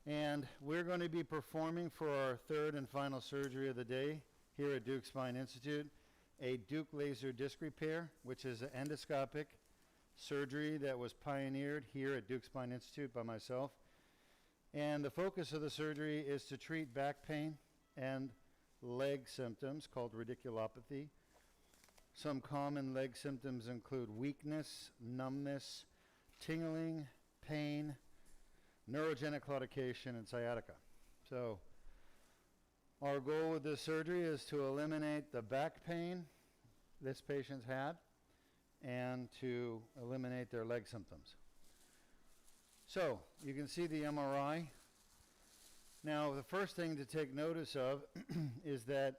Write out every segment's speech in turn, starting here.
And we're going to be performing for our third and final surgery of the day here at Deuk Spine Institute, a Deuk laser disc repair, which is an endoscopic surgery that was pioneered here at Deuk Spine Institute by myself. And the focus of the surgery is to treat back pain and leg symptoms called radiculopathy. Some common leg symptoms include weakness, numbness, tingling, pain, neurogenic claudication, and sciatica. So our goal with this surgery is to eliminate the back pain this patient's had and to eliminate their leg symptoms. So you can see the MRI. Now the first thing to take notice of is that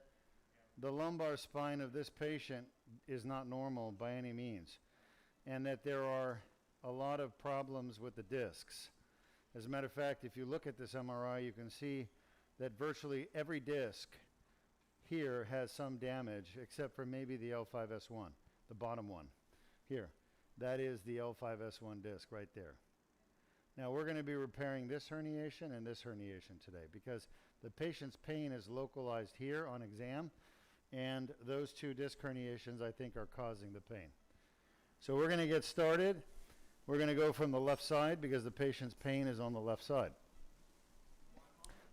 the lumbar spine of this patient is not normal by any means, and that there are a lot of problems with the discs. As a matter of fact, if you look at this MRI, you can see that virtually every disc here has some damage, except for maybe the L5S1, the bottom one. Here, that is the L5S1 disc right there. Now we're going to be repairing this herniation and this herniation today because the patient's pain is localized here on exam, and those two disc herniations I think are causing the pain. So we're going to get started. We're going to go from the left side because the patient's pain is on the left side.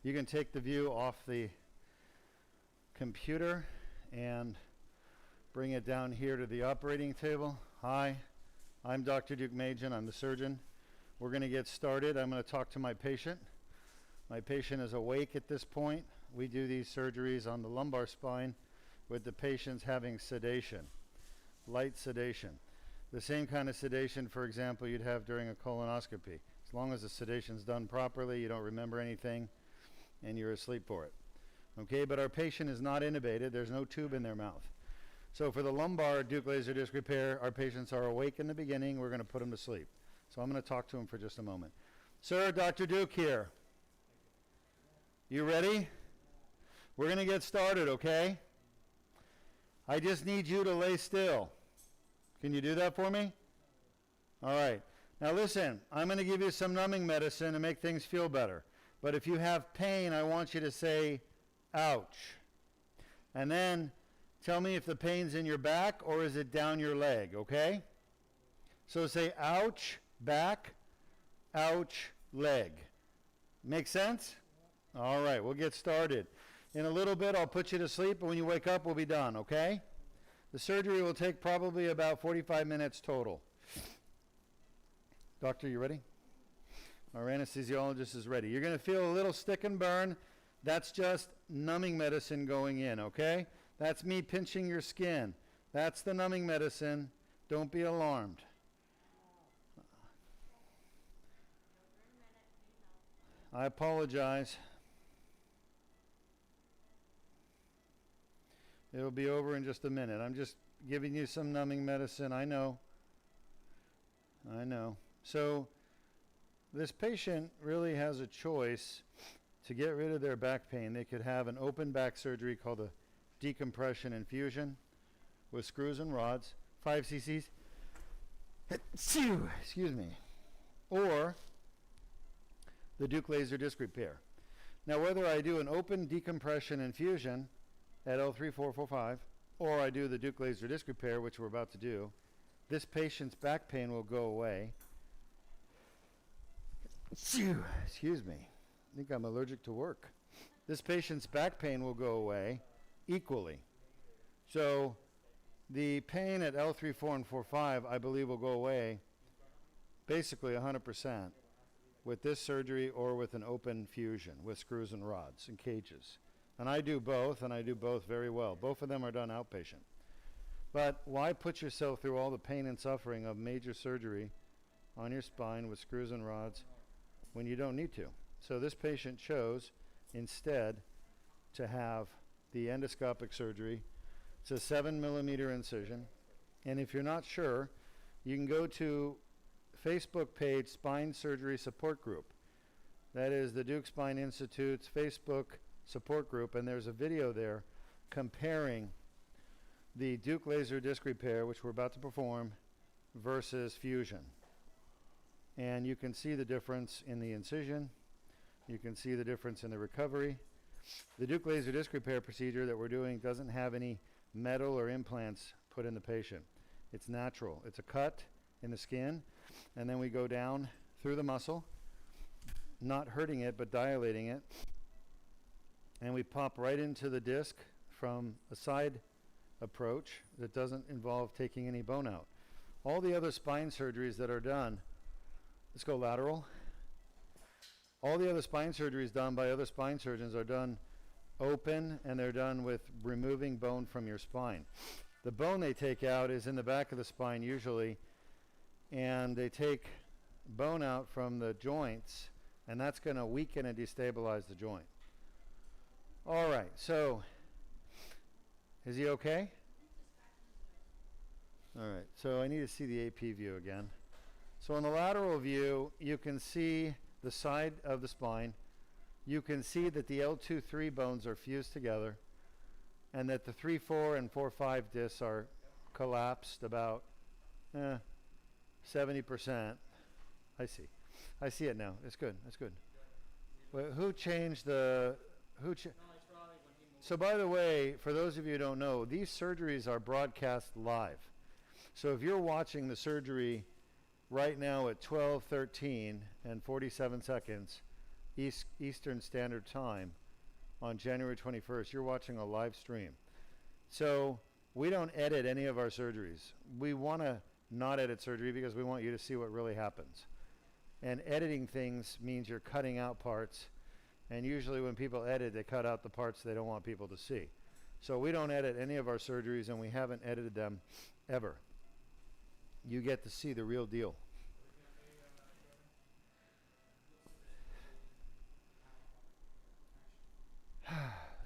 You can take the view off the computer and bring it down here to the operating table. Hi, I'm Dr. Deuk Majan. I'm the surgeon. We're going to get started. I'm going to talk to my patient. My patient is awake at this point. We do these surgeries on the lumbar spine with the patients having sedation, light sedation. The same kind of sedation, for example, you'd have during a colonoscopy. As long as the sedation's done properly, you don't remember anything, and you're asleep for it. Okay, but our patient is not intubated. There's no tube in their mouth. So for the lumbar Deuk laser disc repair, our patients are awake in the beginning. We're going to put them to sleep. So I'm going to talk to him for just a moment. Sir, Dr. Deuk here. You ready? We're going to get started, okay? I just need you to lay still. Can you do that for me? All right. Now listen, I'm going to give you some numbing medicine to make things feel better. But if you have pain, I want you to say, ouch. And then tell me if the pain's in your back or is it down your leg, okay? So say, ouch, back, ouch, leg. Make sense? All right, we'll get started. In a little bit, I'll put you to sleep, but when you wake up, we'll be done, okay? The surgery will take probably about 45 minutes total. Doctor, you ready? Our anesthesiologist is ready. You're going to feel a little stick and burn. That's just numbing medicine going in, okay? That's me pinching your skin. That's the numbing medicine. Don't be alarmed. I apologize. It'll be over in just a minute. I'm just giving you some numbing medicine. I know. So this patient really has a choice to get rid of their back pain. They could have an open back surgery called a decompression infusion with screws and rods, 5 cc's. Excuse me. Or the Deuk laser disc repair. Now whether I do an open decompression infusion at L3445, or I do the Deuk laser disc repair, which we're about to do, this patient's back pain will go away. Excuse me. I think I'm allergic to work. This patient's back pain will go away equally. So the pain at L34 and 45, I believe, will go away basically 100% with this surgery or with an open fusion with screws and rods and cages. And I do both, and I do both very well. Both of them are done outpatient. But why put yourself through all the pain and suffering of major surgery on your spine with screws and rods when you don't need to? So this patient chose instead to have the endoscopic surgery. It's a 7mm incision. And if you're not sure, you can go to Facebook page Spine Surgery Support Group. That is the Deuk Spine Institute's Facebook support group, and there's a video there comparing the Deuk laser disc repair, which we're about to perform, versus fusion. And you can see the difference in the incision. You can see the difference in the recovery. The Deuk laser disc repair procedure that we're doing doesn't have any metal or implants put in the patient. It's natural. It's a cut in the skin, and then we go down through the muscle, not hurting it, but dilating it. And we pop right into the disc from a side approach that doesn't involve taking any bone out. All the other spine surgeries that are done, let's go lateral. All the other spine surgeries done by other spine surgeons are done open, and they're done with removing bone from your spine. The bone they take out is in the back of the spine usually, and they take bone out from the joints, and that's going to weaken and destabilize the joint. All right, so is he okay? All right, so I need to see the AP view again. So in the lateral view, you can see the side of the spine. You can see that the L2-3 bones are fused together, and that the 3-4 and 4-5 discs are collapsed about 70%. I see. I see it now. It's good. That's good. Well, who changed the... So by the way, for those of you who don't know, these surgeries are broadcast live. So if you're watching the surgery right now at 12:13 and 47 seconds Eastern Standard Time on January 21st, you're watching a live stream. So we don't edit any of our surgeries. We want to not edit surgery because we want you to see what really happens. And editing things means you're cutting out parts. And usually when people edit, they cut out the parts they don't want people to see. So we don't edit any of our surgeries, and we haven't edited them ever. You get to see the real deal.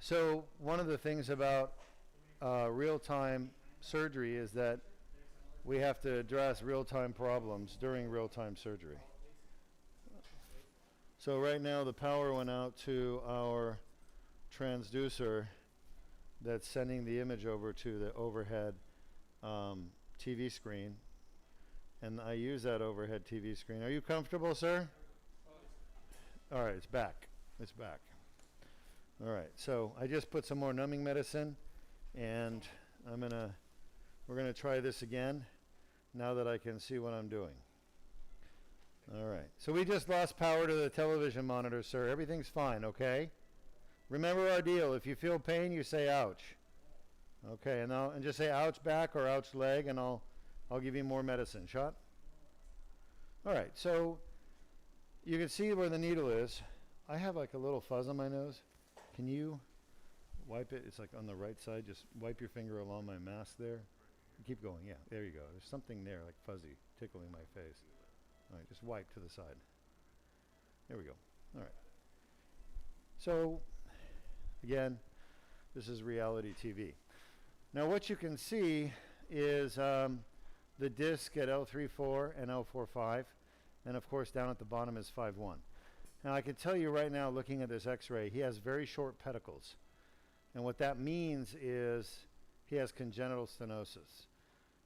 So one of the things about real-time surgery is that we have to address real-time problems during real-time surgery. So right now the power went out to our transducer that's sending the image over to the overhead TV screen. And I use that overhead TV screen. Are you comfortable, sir? All right, it's back. It's back. All right, so I just put some more numbing medicine, and we're gonna try this again now that I can see what I'm doing. All right, so we just lost power to the television monitor, sir. Everything's fine, okay? Remember our deal. If you feel pain, you say ouch. Okay, and just say ouch back or ouch leg, and I'll give you more medicine. Shot? All right, so you can see where the needle is. I have like a little fuzz on my nose. Can you wipe it? It's like on the right side. Just wipe your finger along my mask there. Keep going. Yeah, there you go. There's something there, like fuzzy, tickling my face. All right, just wipe to the side. There we go. All right. So, again, this is reality TV. Now, what you can see is the disc at L3-4 and L4-5, and of course, down at the bottom is 5-1. Now, I can tell you right now, looking at this X-ray, he has very short pedicles, and what that means is he has congenital stenosis.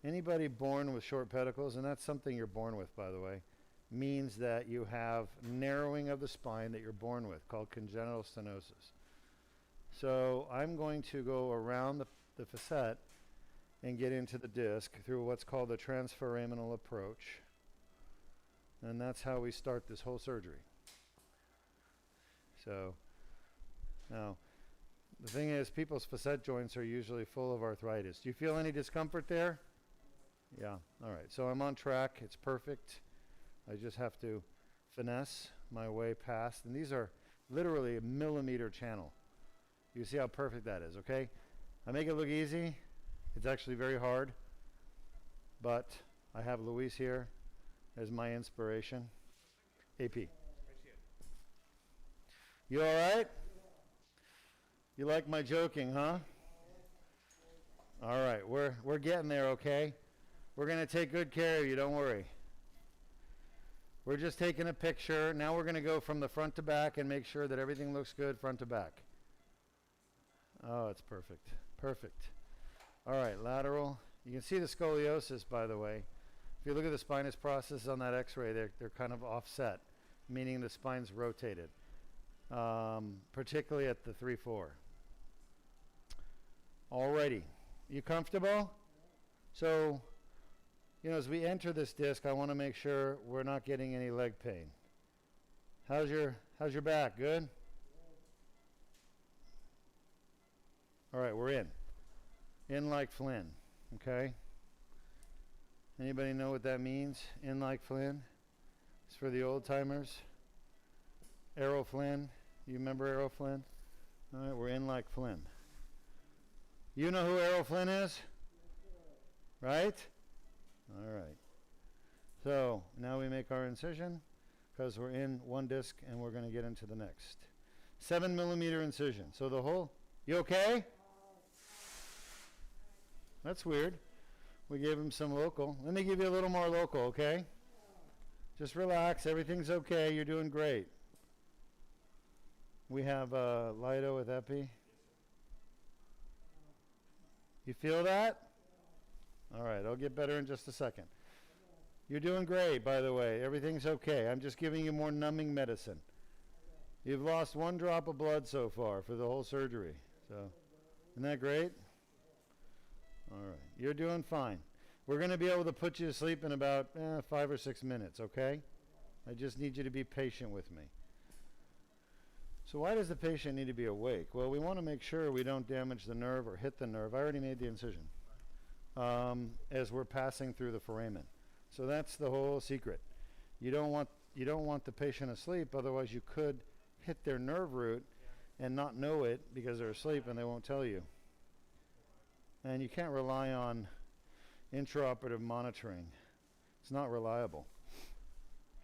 Anybody born with short pedicles, and that's something you're born with, by the way, means that you have narrowing of the spine that you're born with, called congenital stenosis. So I'm going to go around the facet and get into the disc through what's called the transforaminal approach. And that's how we start this whole surgery. So now, the thing is, people's facet joints are usually full of arthritis. Do you feel any discomfort there? Yeah, all right. So I'm on track. It's perfect. I just have to finesse my way past. And these are literally a millimeter channel. You see how perfect that is, okay? I make it look easy. It's actually very hard. But I have Luis here as my inspiration. AP. You all right? You like my joking, huh? All right, we're getting there, okay? We're going to take good care of you, don't worry. We're just taking a picture. Now we're going to go from the front to back and make sure that everything looks good front to back. Oh, it's perfect. Perfect. All right, lateral. You can see the scoliosis, by the way. If you look at the spinous process on that X-ray, they're kind of offset, meaning the spine's rotated. particularly at the 3-4. Alrighty, you comfortable? So, you know, as we enter this disc, I want to make sure we're not getting any leg pain. How's your back? Good? All right, we're in. In like Flynn, okay? Anybody know what that means? In like Flynn? It's for the old timers. Errol Flynn. You remember Errol Flynn? All right, we're in like Flynn. You know who Errol Flynn is? Right? All right. So now we make our incision because we're in one disc and we're going to get into the next. 7 millimeter incision. So the whole, you okay? That's weird. We gave him some local. Let me give you a little more local, okay? Just relax. Everything's okay. You're doing great. We have Lido with epi. You feel that? All right. I'll get better in just a second. You're doing great, by the way. Everything's okay. I'm just giving you more numbing medicine. You've lost 1 drop of blood so far for the whole surgery. So, isn't that great? All right. You're doing fine. We're going to be able to put you to sleep in about 5 or 6 minutes, okay? I just need you to be patient with me. So why does the patient need to be awake? Well, we want to make sure we don't damage the nerve or hit the nerve. I already made the incision as we're passing through the foramen. So that's the whole secret. You don't want the patient asleep, otherwise you could hit their nerve root and not know it because they're asleep and they won't tell you. And you can't rely on intraoperative monitoring. It's not reliable.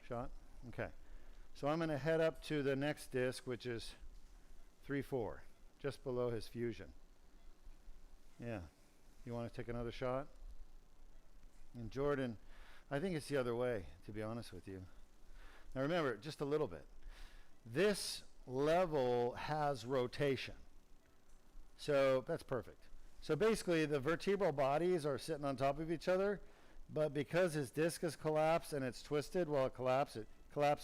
Shot? Okay. So I'm going to head up to the next disc, which is 3-4, just below his fusion. Yeah. You want to take another shot? And Jordan, I think it's the other way, to be honest with you. Now remember, just a little bit. This level has rotation. So that's perfect. So basically the vertebral bodies are sitting on top of each other, but because his disc is collapsed and it's twisted, well, it collapsed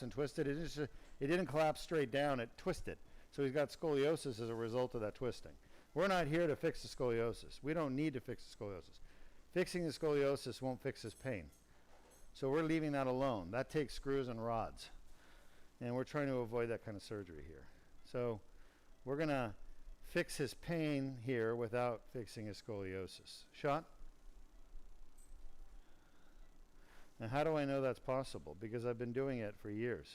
and twisted. It didn't collapse straight down, it twisted. So he's got scoliosis as a result of that twisting. We're not here to fix the scoliosis. We don't need to fix the scoliosis. Fixing the scoliosis won't fix his pain. So we're leaving that alone. That takes screws and rods. And we're trying to avoid that kind of surgery here. So we're going to fix his pain here without fixing his scoliosis. Shot? Now how do I know that's possible? Because I've been doing it for years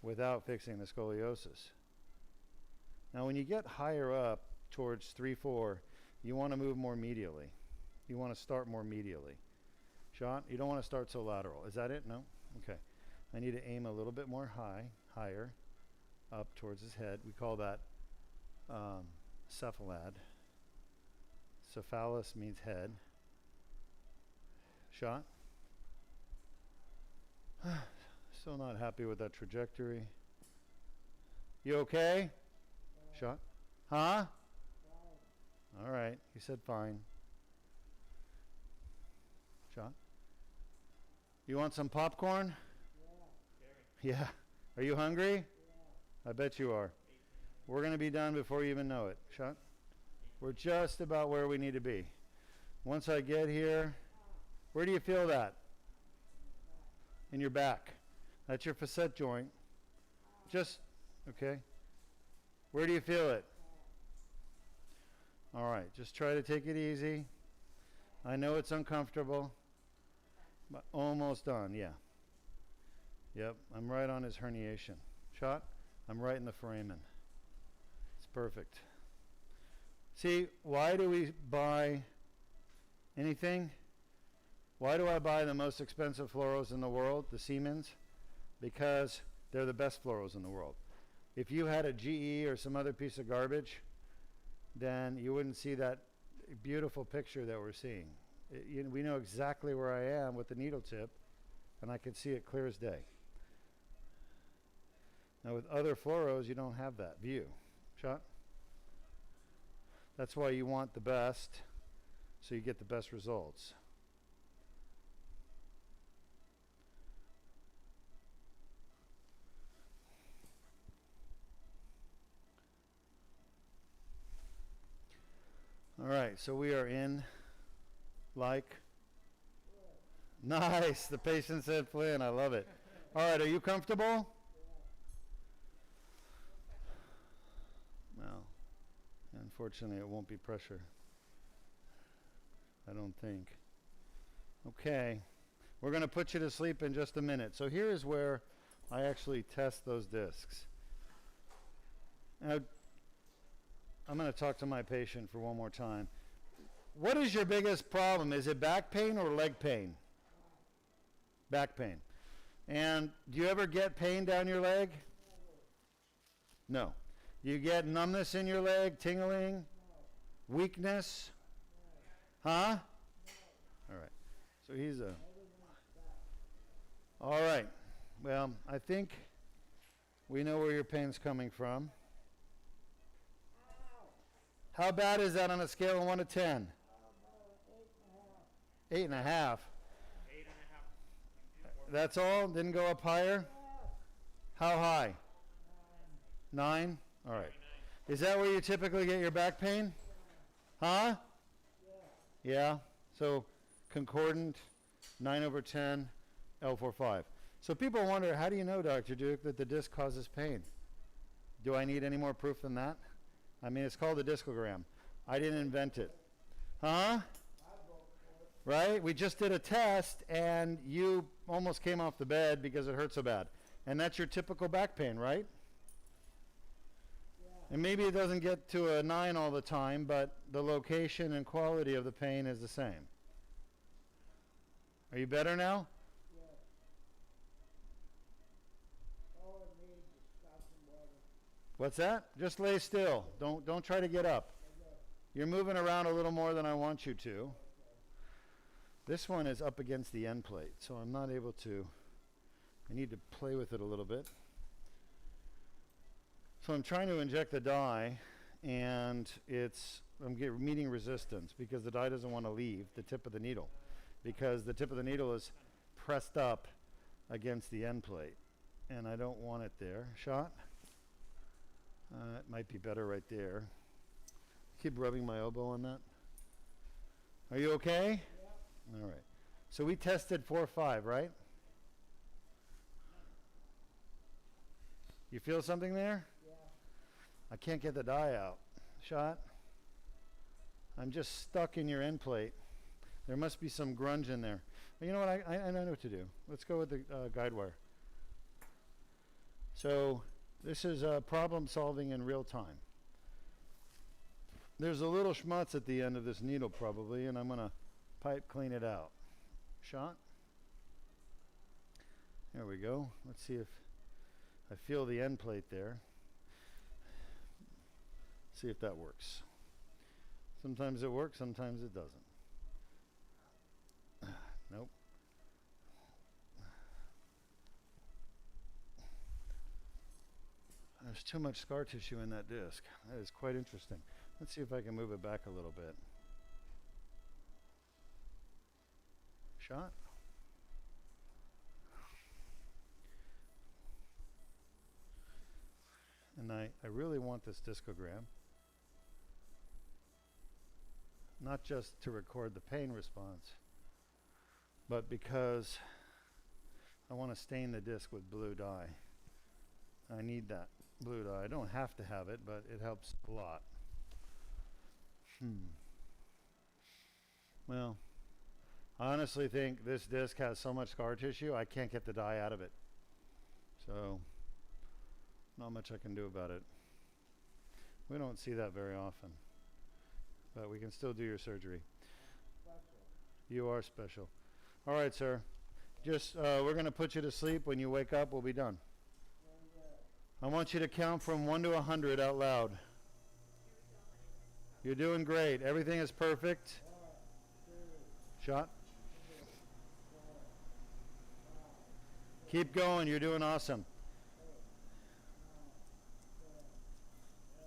without fixing the scoliosis. Now when you get higher up towards 3-4, you want to move more medially. You want to start more medially. Shot? You don't want to start so lateral. Is that it? No? Okay. I need to aim a little bit more higher, up towards his head. We call that cephalad. Cephalus means head. Shot? Still not happy with that trajectory. You okay? Shot? Huh? All right. He said fine. Shot? You want some popcorn? Yeah. Are you hungry? Yeah. I bet you are. We're going to be done before you even know it. Shot? We're just about where we need to be. Once I get here, where do you feel that? In your back. That's your facet joint. Just, okay. Where do you feel it? All right. Just try to take it easy. I know it's uncomfortable, but almost done. Yeah. Yep. I'm right on his herniation. Shot? I'm right in the foramen. It's perfect. See, why do we buy anything? Why do I buy the most expensive fluoros in the world, the Siemens? Because they're the best fluoros in the world. If you had a GE or some other piece of garbage, then you wouldn't see that beautiful picture that we're seeing. We know exactly where I am with the needle tip, and I can see it clear as day. Now with other fluoros, you don't have that view. Shot? That's why you want the best, so you get the best results. All right, so we are in like. Nice. The patient said Flynn. I love it. All right, are you comfortable? Well, unfortunately, it won't be pressure. I don't think. Okay. We're going to put you to sleep in just a minute. So here is where I actually test those discs. Now, I'm going to talk to my patient for one more time. What is your biggest problem? Is it back pain or leg pain? Back pain. And do you ever get pain down your leg? No. You get numbness in your leg, tingling, weakness? Huh? All right. So he's a... All right. Well, I think we know where your pain's coming from. How bad is that on a scale of 1 to 10? 8.5. 8.5. That's all? Didn't go up higher? How high? 9? All right. Is that where you typically get your back pain? Huh? Yeah. So concordant, 9/10, L4-5. So people wonder, how do you know, Dr. Deuk, that the disc causes pain? Do I need any more proof than that? I mean, it's called a discogram. I didn't invent it. Huh? Right? We just did a test, and you almost came off the bed because it hurt so bad. And that's your typical back pain, right? Yeah. And maybe it doesn't get to a 9 all the time, but the location and quality of the pain is the same. Are you better now? Yeah. All it needs is stop some water. What's that? Just lay still. Don't try to get up. Okay. You're moving around a little more than I want you to. This one is up against the end plate, so I'm not able to, I need to play with it a little bit. So I'm trying to inject the dye, and I'm meeting resistance because the dye doesn't want to leave the tip of the needle, because the tip of the needle is pressed up against the end plate, and I don't want it there. Shot? It might be better right there. Keep rubbing my elbow on that. Are you okay? All right. So we tested 4-5, right? You feel something there? Yeah. I can't get the dye out. Shot? I'm just stuck in your end plate. There must be some grunge in there. But you know what? I know what to do. Let's go with the guide wire. So this is problem solving in real time. There's a little schmutz at the end of this needle probably, and I'm going to pipe clean it out. Shot. There we go. Let's see if I feel the end plate there. See if that works. Sometimes it works, sometimes it doesn't. Nope. There's too much scar tissue in that disc. That is quite interesting. Let's see if I can move it back a little bit. Shot. And I really want this discogram, not just to record the pain response, but because I want to stain the disc with blue dye. I need that blue dye. I don't have to have it, but it helps a lot. Well, I honestly think this disc has so much scar tissue, I can't get the dye out of it. So, not much I can do about it. We don't see that very often. But we can still do your surgery. You are special. All right, sir. Just, we're going to put you to sleep. When you wake up, we'll be done. I want you to count from 1 to 100 out loud. You're doing great. Everything is perfect. Shot. Keep going. You're doing awesome.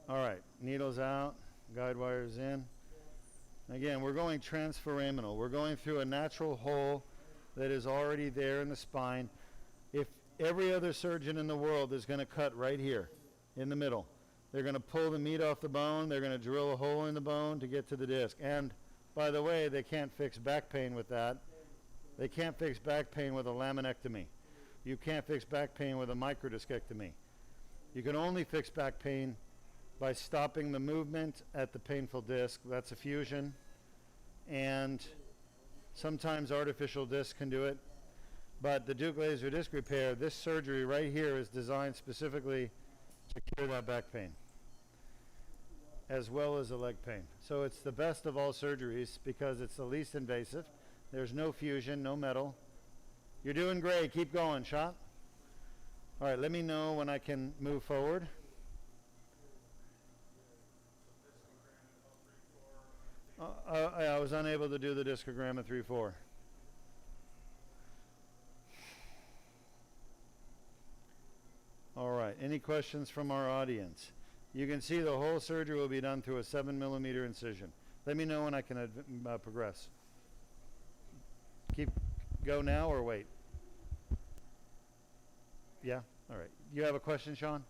All right. Needles out. Guide wires in. Again, we're going transforaminal. We're going through a natural hole that is already there in the spine. If every other surgeon in the world is going to cut right here in the middle, They're going to pull the meat off the bone. They're going to drill a hole in the bone to get to the disc. And by the way, they can't fix back pain with that. They can't fix back pain with a laminectomy. You can't fix back pain with a microdiscectomy. You can only fix back pain by stopping the movement at the painful disc. That's a fusion. And sometimes artificial discs can do it. But the Deuk laser disc repair, this surgery right here is designed specifically to cure that back pain, as well as the leg pain. So it's the best of all surgeries because it's the least invasive. There's no fusion, no metal. You're doing great. Keep going, Shot. All right, let me know when I can move forward. I was unable to do the discogram at 3-4. All right, any questions from our audience? You can see the whole surgery will be done through a 7mm incision. Let me know when I can progress. Go now or wait? Yeah? All right. You have a question, Sean?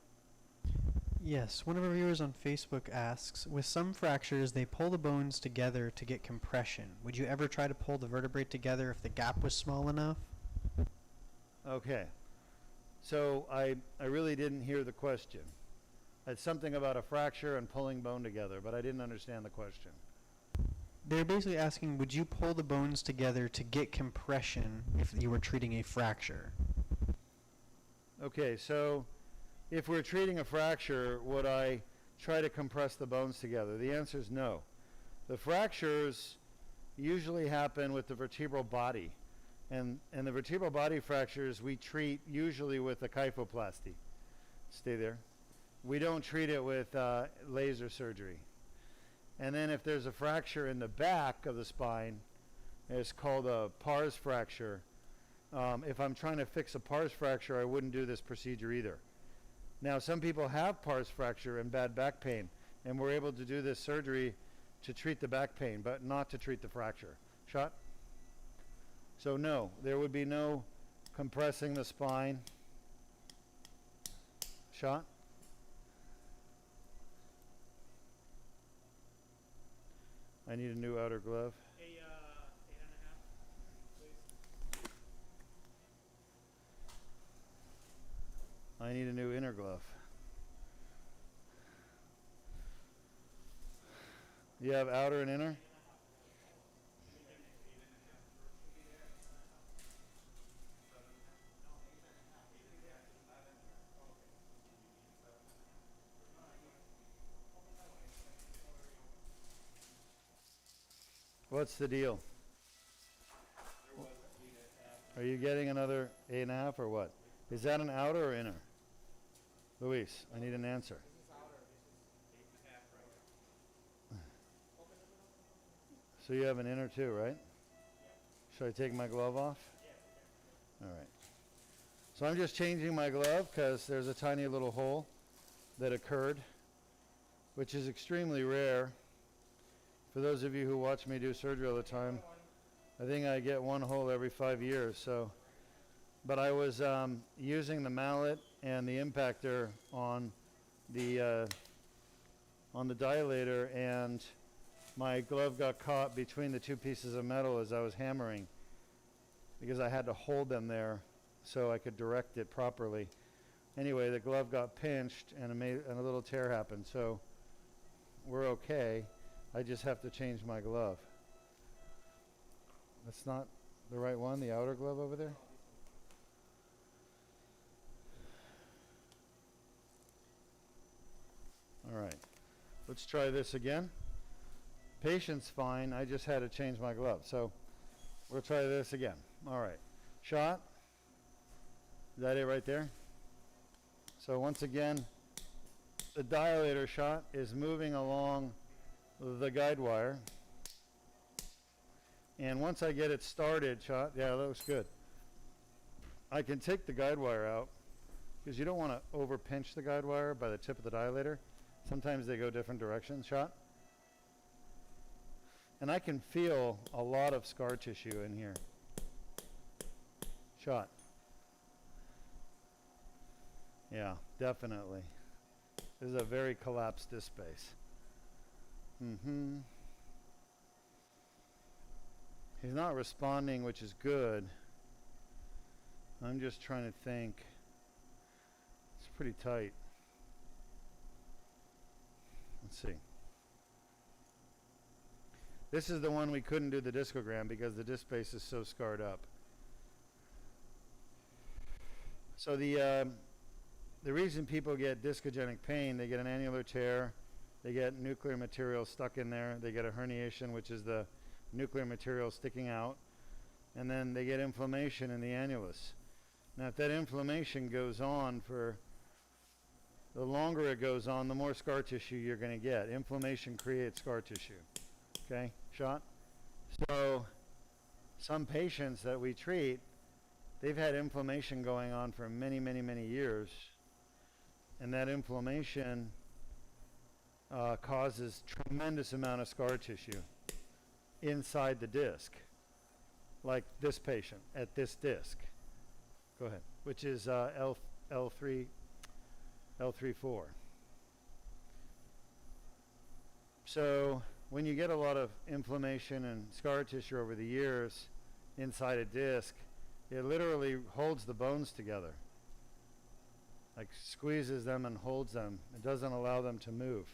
Yes, one of our viewers on Facebook asks, with some fractures, they pull the bones together to get compression. Would you ever try to pull the vertebrae together if the gap was small enough? Okay. So I really didn't hear the question. It's something about a fracture and pulling bone together, but I didn't understand the question. They're basically asking, would you pull the bones together to get compression if you were treating a fracture? Okay, so if we're treating a fracture, would I try to compress the bones together? The answer is no. The fractures usually happen with the vertebral body. And the vertebral body fractures we treat usually with a kyphoplasty. Stay there. We don't treat it with laser surgery. And then if there's a fracture in the back of the spine, it's called a pars fracture. If I'm trying to fix a pars fracture, I wouldn't do this procedure either. Now, some people have pars fracture and bad back pain, and we're able to do this surgery to treat the back pain, but not to treat the fracture. Shot? So no, there would be no compressing the spine. Shot? I need a new outer glove. 8.5, please. I need a new inner glove. You have outer and inner? What's the deal? Are you getting another 8.5 or what? Is that an outer or inner? Luis, I need an answer. So you have an inner too, right? Should I take my glove off? All right. So I'm just changing my glove because there's a tiny little hole that occurred, which is extremely rare. For those of you who watch me do surgery all the time, I think I get one hole every 5 years. So, but I was using the mallet and the impactor on the dilator, and my glove got caught between the two pieces of metal as I was hammering, because I had to hold them there so I could direct it properly. Anyway, the glove got pinched and a little tear happened. So we're okay. I just have to change my glove. That's not the right one, the outer glove over there? All right, let's try this again. Patient's fine, I just had to change my glove. So we'll try this again. All right, shot. Is that it right there? So once again, the dilator shot is moving along the guide wire, and once I get it started, shot, yeah, that looks good. I can take the guide wire out because you don't want to over pinch the guide wire by the tip of the dilator. Sometimes they go different directions. Shot. And I can feel a lot of scar tissue in here. Shot. Yeah, definitely. This is a very collapsed disc space. He's not responding, which is good. I'm just trying to think. It's pretty tight. Let's see. This is the one we couldn't do the discogram because the disc space is so scarred up. So the reason people get discogenic pain, they get an annular tear, they get nuclear material stuck in there, they get a herniation, which is the nuclear material sticking out, and then they get inflammation in the annulus. Now if that inflammation goes on for, the longer it goes on, the more scar tissue you're going to get. Inflammation creates scar tissue. Okay, shot? So some patients that we treat, they've had inflammation going on for many, many, many years, and that inflammation causes tremendous amount of scar tissue inside the disc, like this patient at this disc. Go ahead. Which is L3, L3-4. So when you get a lot of inflammation and scar tissue over the years inside a disc, it literally holds the bones together, like squeezes them and holds them. It doesn't allow them to move.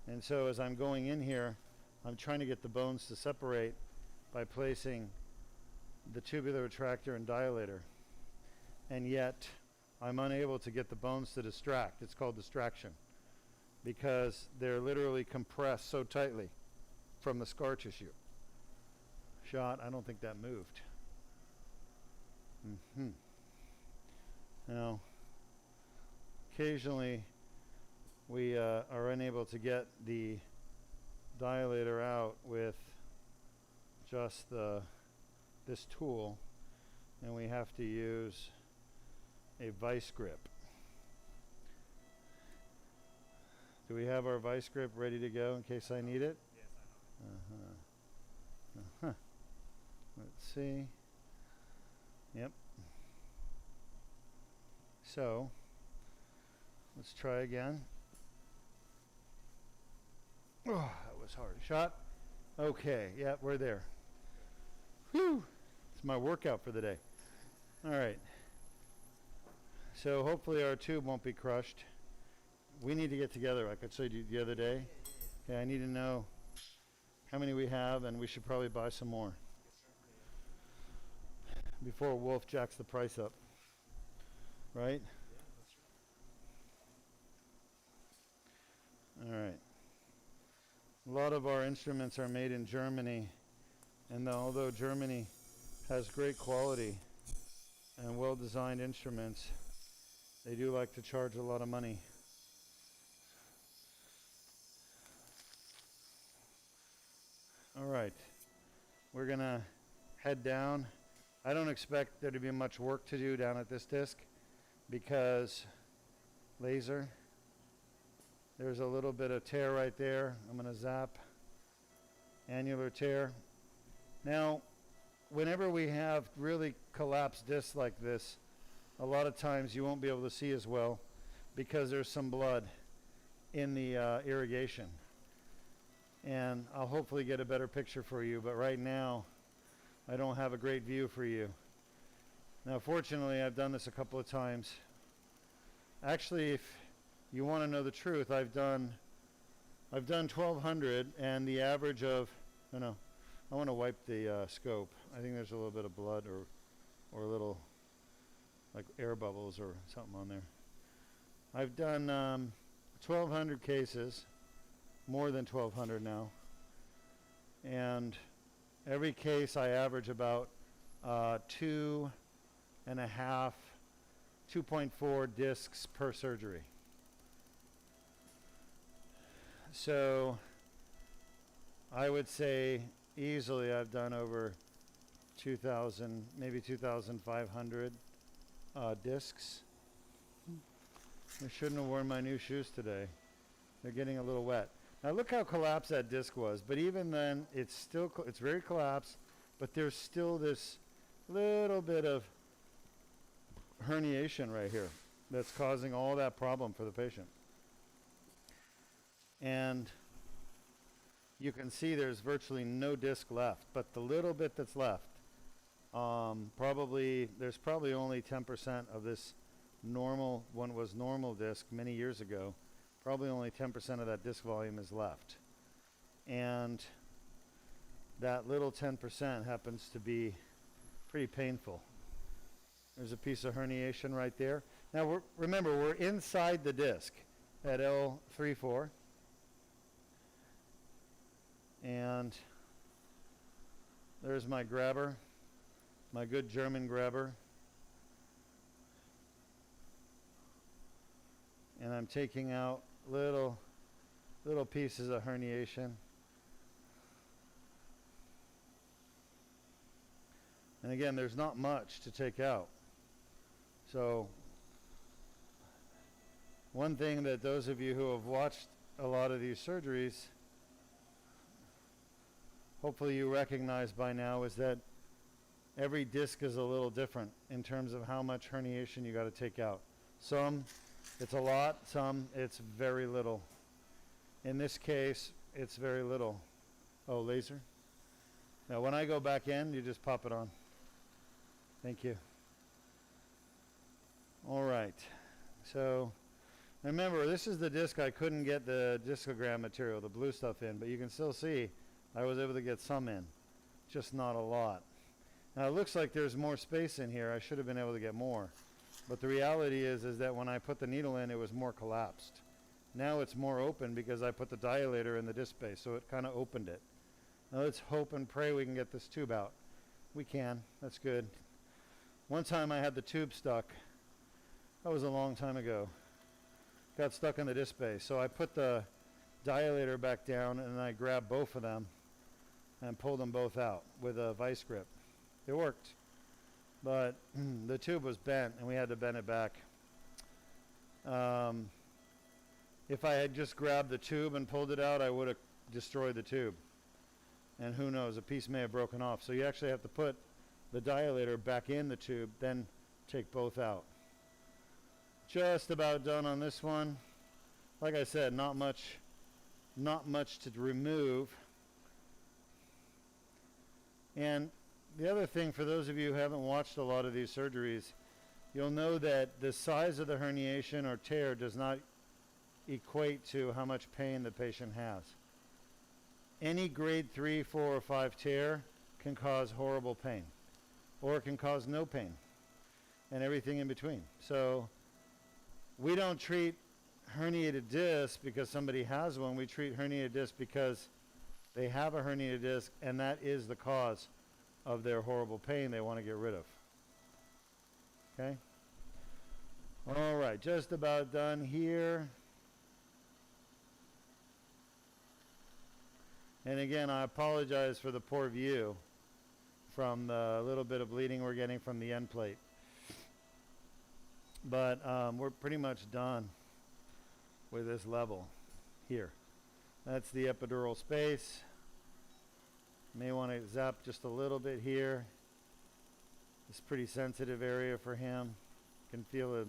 And so as I'm going in here, I'm trying to get the bones to separate by placing the tubular retractor and dilator. And yet I'm unable to get the bones to distract. It's called distraction, because they're literally compressed so tightly from the scar tissue. Shot, I don't think that moved. Now, occasionally we are unable to get the dilator out with just this tool, and we have to use a vice grip. Do we have our vice grip ready to go in case I need it? Yes, I know. Let's see. Yep. So, let's try again. Oh, that was hard. Shot? Okay, yeah, we're there. Whew! It's my workout for the day. All right. So hopefully our tube won't be crushed. We need to get together, like I said the other day. Okay, I need to know how many we have, and we should probably buy some more before Wolf jacks the price up. Right? All right. A lot of our instruments are made in Germany, and although Germany has great quality and well-designed instruments, they do like to charge a lot of money. All right, we're gonna head down. I don't expect there to be much work to do down at this disc because laser, there's a little bit of tear right there. I'm gonna zap, annular tear. Now, whenever we have really collapsed discs like this, a lot of times you won't be able to see as well because there's some blood in the irrigation. And I'll hopefully get a better picture for you, but right now I don't have a great view for you. Now fortunately I've done this a couple of times. Actually, if you want to know the truth, I've done 1200, and the average of, I want to wipe the scope. I think there's a little bit of blood or a little like air bubbles or something on there. I've done 1200 cases, more than 1200 now, and every case I average about 2.5, 2.4 discs per surgery. So I would say easily I've done over 2,000, maybe 2,500 discs. I shouldn't have worn my new shoes today. They're getting a little wet. Now look how collapsed that disc was, but even then it's still, it's very collapsed, but there's still this little bit of herniation right here that's causing all that problem for the patient. And you can see there's virtually no disc left, but the little bit that's left, there's probably only 10% of this normal, when it was normal disc many years ago, probably only 10% of that disc volume is left. And that little 10% happens to be pretty painful. There's a piece of herniation right there. Now remember, we're inside the disc at L3-4. And there's my grabber, my good German grabber. And I'm taking out little pieces of herniation. And again, there's not much to take out. So one thing that those of you who have watched a lot of these surgeries, hopefully you recognize by now, is that every disc is a little different in terms of how much herniation you got to take out. Some, it's a lot. Some, it's very little. In this case, it's very little. Oh, laser? Now, when I go back in, you just pop it on. Thank you. All right. So, remember, this is the disc I couldn't get the discogram material, the blue stuff in, but you can still see I was able to get some in, just not a lot. Now it looks like there's more space in here. I should have been able to get more. But the reality is that when I put the needle in, it was more collapsed. Now it's more open because I put the dilator in the disc space, so it kind of opened it. Now let's hope and pray we can get this tube out. We can. That's good. One time I had the tube stuck. That was a long time ago. Got stuck in the disc space. So I put the dilator back down and I grabbed both of them and pulled them both out with a vice grip. It worked, but the tube was bent and we had to bend it back. If I had just grabbed the tube and pulled it out, I would have destroyed the tube. And who knows, a piece may have broken off. So you actually have to put the dilator back in the tube, then take both out. Just about done on this one. Like I said, not much to remove. And the other thing, for those of you who haven't watched a lot of these surgeries, you'll know that the size of the herniation or tear does not equate to how much pain the patient has. Any grade 3, 4, or 5 tear can cause horrible pain, or it can cause no pain, and everything in between. So we don't treat herniated disc because somebody has one. We treat herniated disc because they have a herniated disc, and that is the cause of their horrible pain they want to get rid of. Okay? All right, just about done here. And again, I apologize for the poor view from the little bit of bleeding we're getting from the end plate. But we're pretty much done with this level here. That's the epidural space. May want to zap just a little bit here. It's a pretty sensitive area for him. Can feel it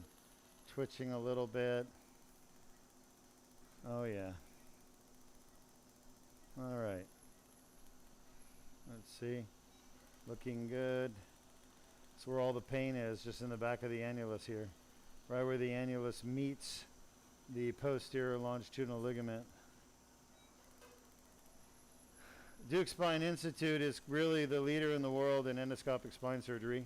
twitching a little bit. Oh yeah. All right. Let's see. Looking good. That's where all the pain is, just in the back of the annulus here. Right where the annulus meets the posterior longitudinal ligament. Deuk Spine Institute is really the leader in the world in endoscopic spine surgery.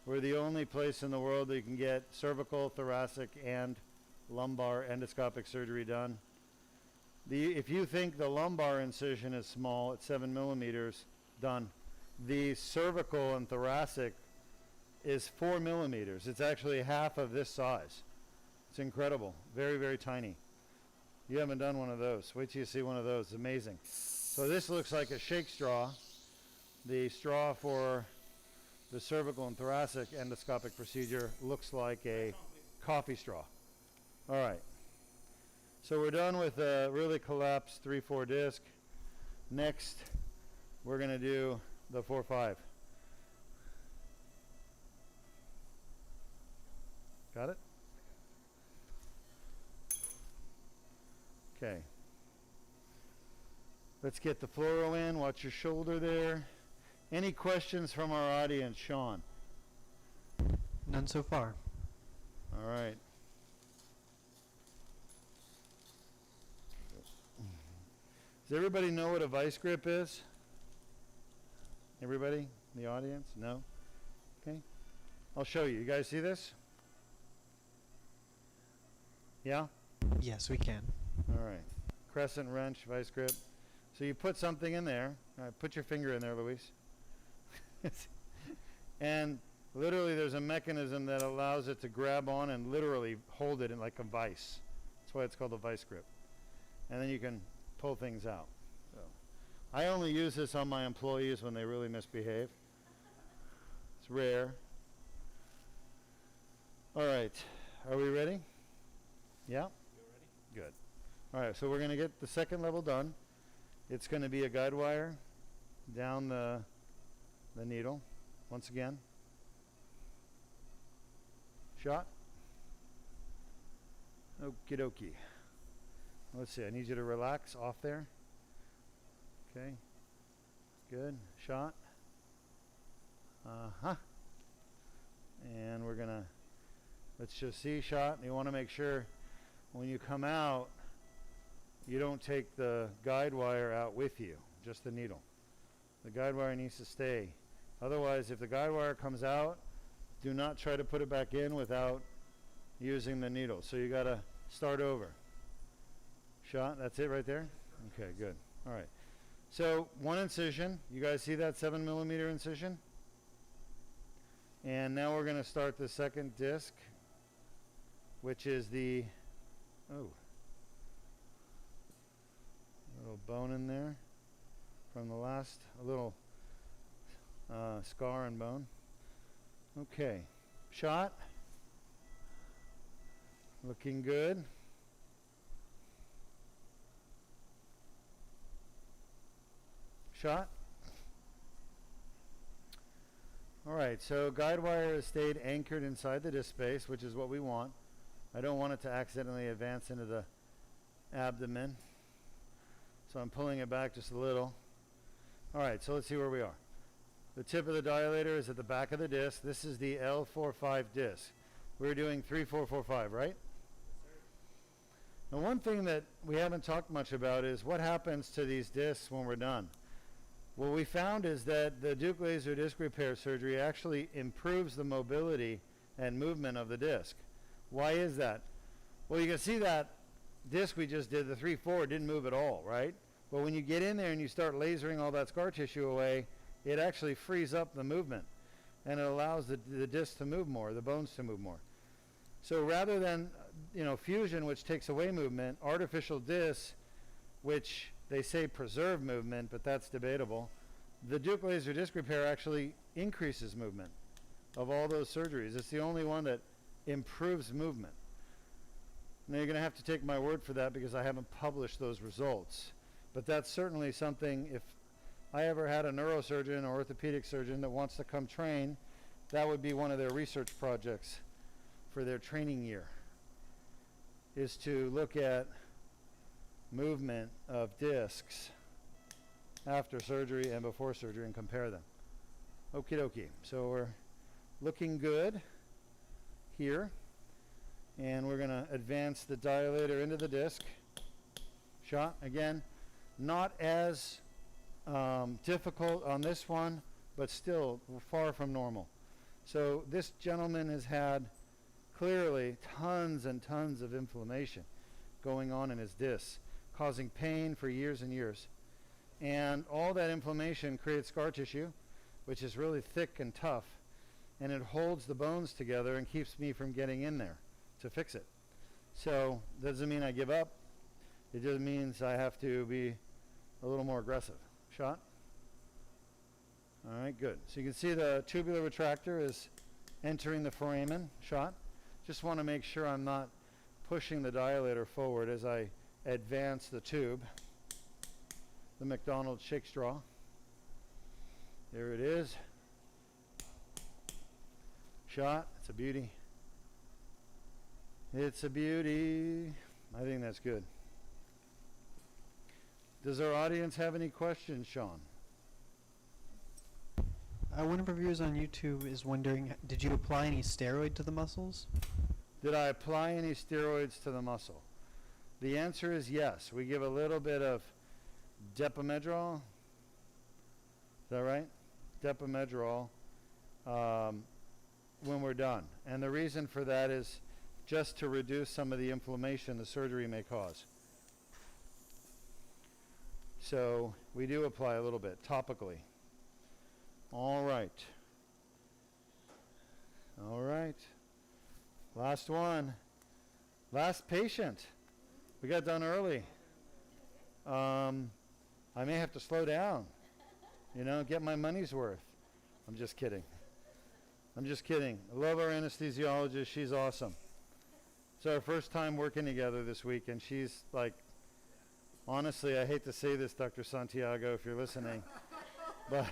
We're the only place in the world that you can get cervical, thoracic, and lumbar endoscopic surgery done. If you think the lumbar incision is small at 7 millimeters, done. The cervical and thoracic is 4 millimeters. It's actually half of this size. It's incredible. Very, very tiny. You haven't done one of those. Wait till you see one of those. It's amazing. So this looks like a shake straw. The straw for the cervical and thoracic endoscopic procedure looks like a coffee straw. All right. So we're done with a really collapsed 3-4 disc. Next, we're going to do the 4-5. Got it? Okay. Let's get the fluoro in. Watch your shoulder there. Any questions from our audience, Sean? None so far. All right. Does everybody know what a vice grip is? Everybody in the audience? No? Okay. I'll show you. You guys see this? Yeah? Yes, we can. All right. Crescent wrench, vice grip. So you put something in there. All right, put your finger in there, Luis. And literally there's a mechanism that allows it to grab on and literally hold it in like a vice. That's why it's called a vice grip. And then you can pull things out. So I only use this on my employees when they really misbehave. It's rare. All right. Are we ready? Yeah? Good. All right, so we're going to get the second level done. It's going to be a guide wire down the needle. Once again. Shot. Okie dokie. Let's see, I need you to relax off there. Okay. Good. Shot. Uh-huh. And we're going to, let's just see, shot. And you want to make sure when you come out, you don't take the guide wire out with you, just the needle. The guide wire needs to stay. Otherwise, if the guide wire comes out, do not try to put it back in without using the needle. So you got to start over. Shot, that's it right there? Okay, good. All right. So one incision. You guys see that 7mm incision? And now we're going to start the second disc, which is the, little bone in there from the last, a little scar and bone. Okay, shot. Looking good. Shot. All right, so guide wire has stayed anchored inside the disc space, which is what we want. I don't want it to accidentally advance into the abdomen. So I'm pulling it back just a little. All right, so let's see where we are. The tip of the dilator is at the back of the disc. This is the L45 disc. We're doing 3, 4, 4, 5, right? Now one thing that we haven't talked much about is what happens to these discs when we're done. What we found is that the Deuk laser disc repair surgery actually improves the mobility and movement of the disc. Why is that? Well, you can see that disc we just did, the 3-4, didn't move at all, right? But when you get in there and you start lasering all that scar tissue away, it actually frees up the movement and it allows the disc to move more, the bones to move more. So rather than, fusion, which takes away movement, artificial discs, which they say preserve movement, but that's debatable, the Deuk laser disc repair actually increases movement of all those surgeries. It's the only one that improves movement. Now you're going to have to take my word for that because I haven't published those results. But that's certainly something, if I ever had a neurosurgeon or orthopedic surgeon that wants to come train, that would be one of their research projects for their training year, is to look at movement of discs after surgery and before surgery and compare them. Okie dokie. So we're looking good here. And we're going to advance the dilator into the disc. Shot again. Not as difficult on this one, but still far from normal. So this gentleman has had clearly tons and tons of inflammation going on in his discs, causing pain for years and years. And all that inflammation creates scar tissue, which is really thick and tough, and it holds the bones together and keeps me from getting in there to fix it. So doesn't mean I give up. It just means I have to be a little more aggressive. Shot. All right, good. So you can see the tubular retractor is entering the foramen. Shot. Just want to make sure I'm not pushing the dilator forward as I advance the tube. The McDonald's shake straw. There it is. Shot. It's a beauty. It's a beauty. I think that's good. Does our audience have any questions, Sean? One of our viewers on YouTube is wondering, did you apply any steroid to the muscles? Did I apply any steroids to the muscle? The answer is yes. We give a little bit of depomedrol. Is that right? Depomedrol when we're done. And the reason for that is just to reduce some of the inflammation the surgery may cause. So we do apply a little bit topically. All right. All right. Last one. Last patient. We got done early. I may have to slow down, get my money's worth. I'm just kidding. I'm just kidding. I love our anesthesiologist. She's awesome. It's our first time working together this week, and she's like, honestly, I hate to say this, Dr. Santiago, if you're listening, but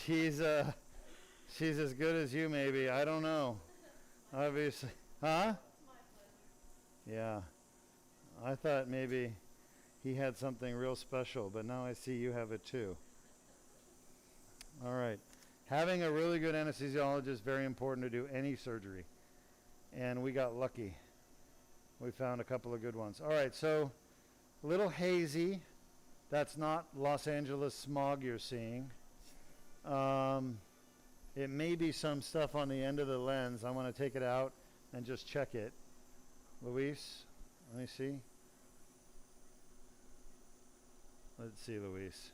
she's as good as you, maybe. I don't know. Obviously. Huh? Yeah. I thought maybe he had something real special, but now I see you have it too. All right. Having a really good anesthesiologist is very important to do any surgery. And we got lucky. We found a couple of good ones. All right, so a little hazy. That's not Los Angeles smog you're seeing. It may be some stuff on the end of the lens. I want to take it out and just check it. Luis, let me see. Let's see, Luis.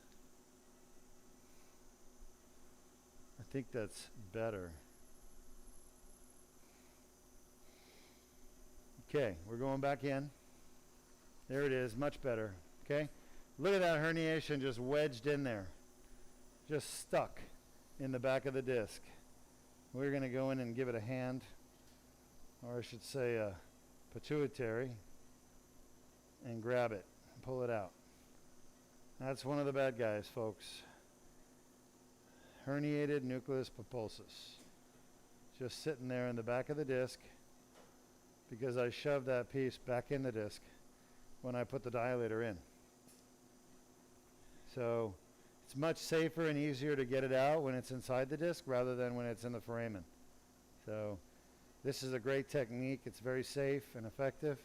I think that's better. Okay, we're going back in. There it is, much better. Okay, look at that herniation just wedged in there, just stuck in the back of the disc. We're going to go in and give it a hand, or I should say a pituitary, and grab it and pull it out. That's one of the bad guys, folks. Herniated nucleus pulposus. Just sitting there in the back of the disc because I shoved that piece back in the disc when I put the dilator in. So it's much safer and easier to get it out when it's inside the disc rather than when it's in the foramen. So this is a great technique. It's very safe and effective.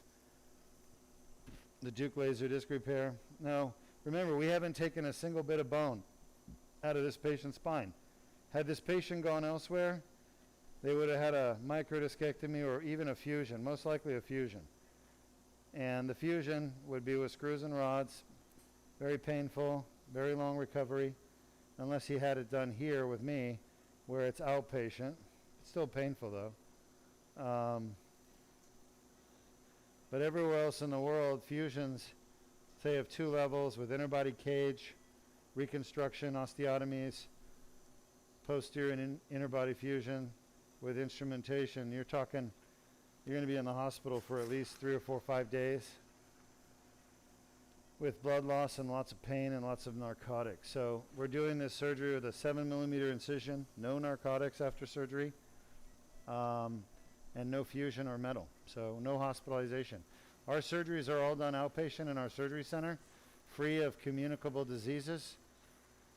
The Deuk laser disc repair. Now, remember, we haven't taken a single bit of bone out of this patient's spine. Had this patient gone elsewhere, they would have had a microdiscectomy or even a fusion, most likely a fusion. And the fusion would be with screws and rods, very painful, very long recovery, unless he had it done here with me, where it's outpatient. It's still painful though. But everywhere else in the world, fusions, say of 2 levels with interbody cage, reconstruction, osteotomies, posterior and interbody fusion with instrumentation, you're going to be in the hospital for at least 3 or 4 or 5 days with blood loss and lots of pain and lots of narcotics. So we're doing this surgery with a 7mm incision, no narcotics after surgery, and no fusion or metal, so no hospitalization. Our surgeries are all done outpatient in our surgery center, free of communicable diseases,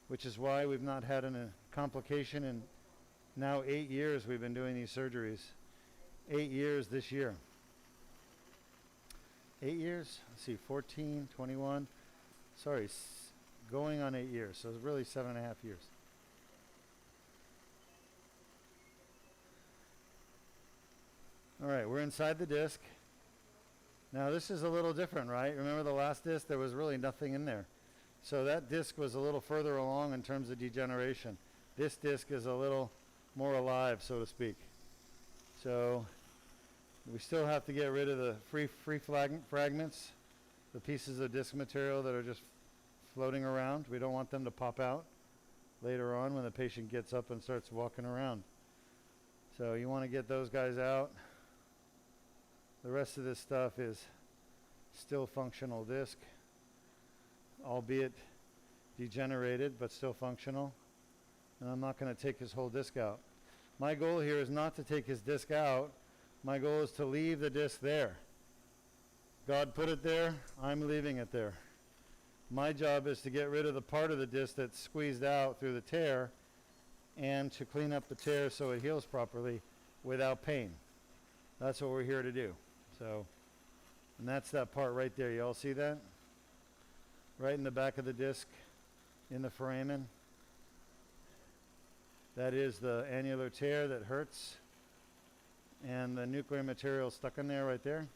which is why we've not had a complication in now 8 years we've been doing these surgeries. 8 years this year. 8 years? Let's see, 14, 21. Sorry, going on 8 years, so it's really 7.5 years. All right, we're inside the disc. Now this is a little different, right? Remember the last disc? There was really nothing in there. So that disc was a little further along in terms of degeneration. This disc is a little more alive, so to speak. So we still have to get rid of the free fragments, the pieces of disc material that are just floating around. We don't want them to pop out later on when the patient gets up and starts walking around. So you want to get those guys out. The rest of this stuff is still functional disc, albeit degenerated, but still functional. And I'm not going to take his whole disc out. My goal here is not to take his disc out. My goal is to leave the disc there. God put it there, I'm leaving it there. My job is to get rid of the part of the disc that's squeezed out through the tear and to clean up the tear so it heals properly without pain. That's what we're here to do. So, and that's that part right there. You all see that? Right in the back of the disc in the foramen. That is the annular tear that hurts. And the nuclear material stuck in there right there.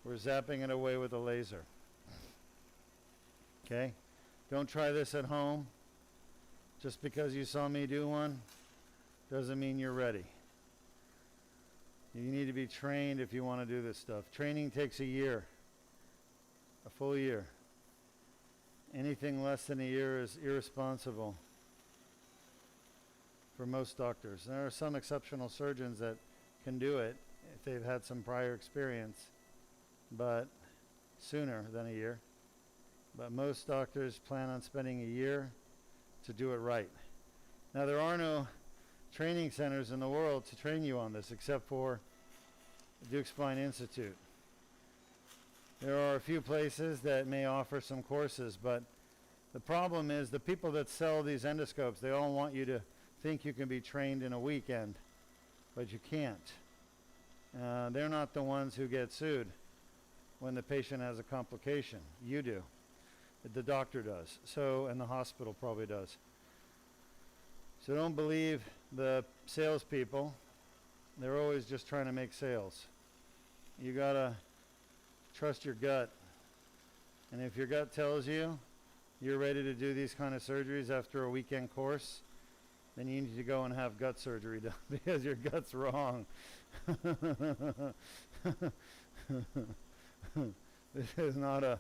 We're zapping it away with a laser. Okay? Don't try this at home. Just because you saw me do one doesn't mean you're ready. You need to be trained if you want to do this stuff. Training takes a year, a full year. Anything less than a year is irresponsible for most doctors. There are some exceptional surgeons that can do it if they've had some prior experience, but sooner than a year. But most doctors plan on spending a year to do it right. Now, there are no training centers in the world to train you on this except for the Deuk Spine Institute. There are a few places that may offer some courses, but the problem is the people that sell these endoscopes, they all want you to think you can be trained in a weekend, but you can't. They're not the ones who get sued when the patient has a complication. You do. The doctor does. So, and the hospital probably does. So don't believe the salespeople. They're always just trying to make sales. You gotta trust your gut. And if your gut tells you you're ready to do these kind of surgeries after a weekend course, then you need to go and have gut surgery done because your gut's wrong. This is not a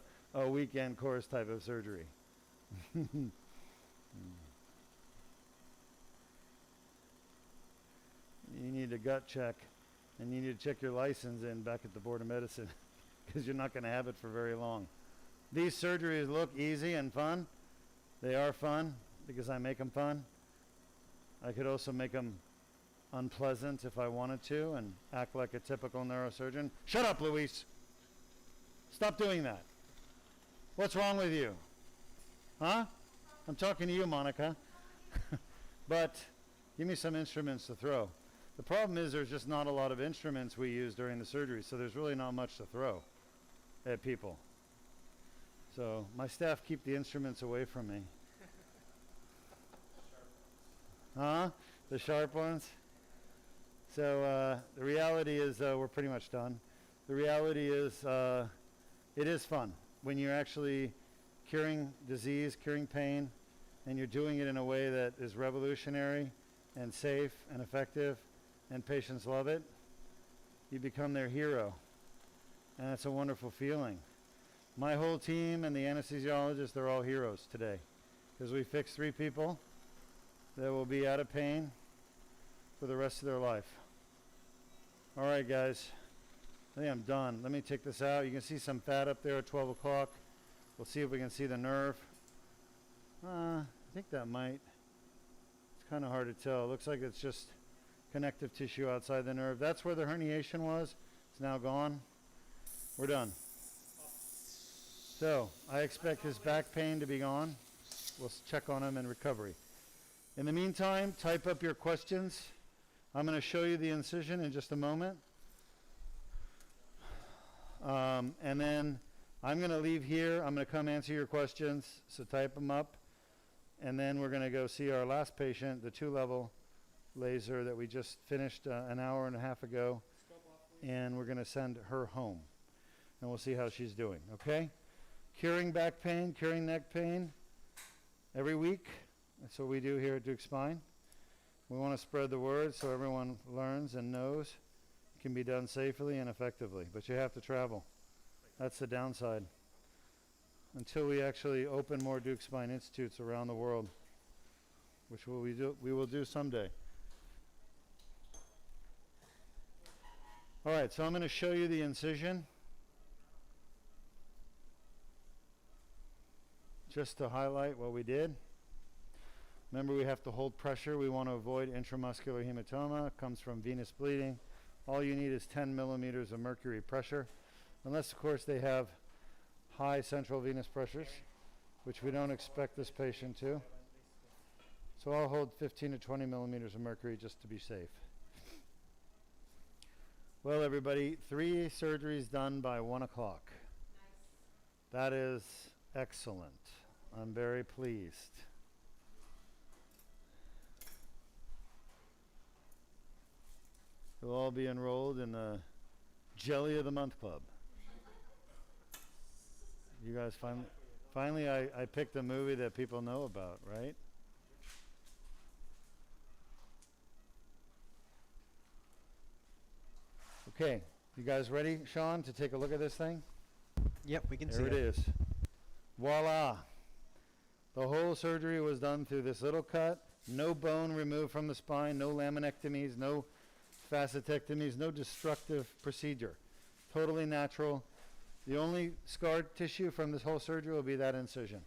weekend course type of surgery. You need a gut check, and you need to check your license in back at the Board of Medicine because you're not going to have it for very long. These surgeries look easy and fun. They are fun because I make them fun. I could also make them unpleasant if I wanted to and act like a typical neurosurgeon. Shut up, Luis. Stop doing that. What's wrong with you? Huh? I'm talking to you, Monica. But give me some instruments to throw. The problem is there's just not a lot of instruments we use during the surgery, so there's really not much to throw at people. So my staff keep the instruments away from me. Huh? The sharp ones? So the reality is we're pretty much done. The reality is it is fun when you're actually curing disease, curing pain, and you're doing it in a way that is revolutionary and safe and effective, and patients love it. You become their hero, and it's a wonderful feeling. My whole team and the anesthesiologists, they're all heroes today because we fixed 3 people that will be out of pain for the rest of their life. All right, guys. I think I'm done. Let me take this out. You can see some fat up there at 12 o'clock. We'll see if we can see the nerve. I think that might. It's kind of hard to tell. It looks like it's just connective tissue outside the nerve. That's where the herniation was. It's now gone. We're done. So I expect his back pain to be gone. We'll check on him in recovery. In the meantime, type up your questions. I'm going to show you the incision in just a moment. And then I'm going to leave here. I'm going to come answer your questions, so type them up. And then we're going to go see our last patient, the 2-level laser that we just finished an hour and a half ago. And we're going to send her home. And we'll see how she's doing, okay? Curing back pain, curing neck pain every week. That's what we do here at Deuk Spine. We want to spread the word so everyone learns and knows it can be done safely and effectively. But you have to travel. That's the downside. Until we actually open more Deuk Spine Institutes around the world, which we will do someday. All right, so I'm going to show you the incision. Just to highlight what we did. Remember, we have to hold pressure. We want to avoid intramuscular hematoma. It comes from venous bleeding. All you need is 10 millimeters of mercury pressure, unless, of course, they have high central venous pressures. which we don't expect this patient to. So I'll hold 15 to 20 millimeters of mercury just to be safe. Well, everybody, 3 surgeries done by 1 o'clock. That is excellent. I'm very pleased. You'll all be enrolled in the Jelly of the Month Club. You guys finally I picked a movie that people know about, right? Okay, you guys ready, Sean, to take a look at this thing? Yep, we can see There it. it is. Voila. The whole surgery was done through this little cut. No bone removed from the spine, no laminectomies, no facetectomies, no destructive procedure. Totally natural. The only scar tissue from this whole surgery will be that incision.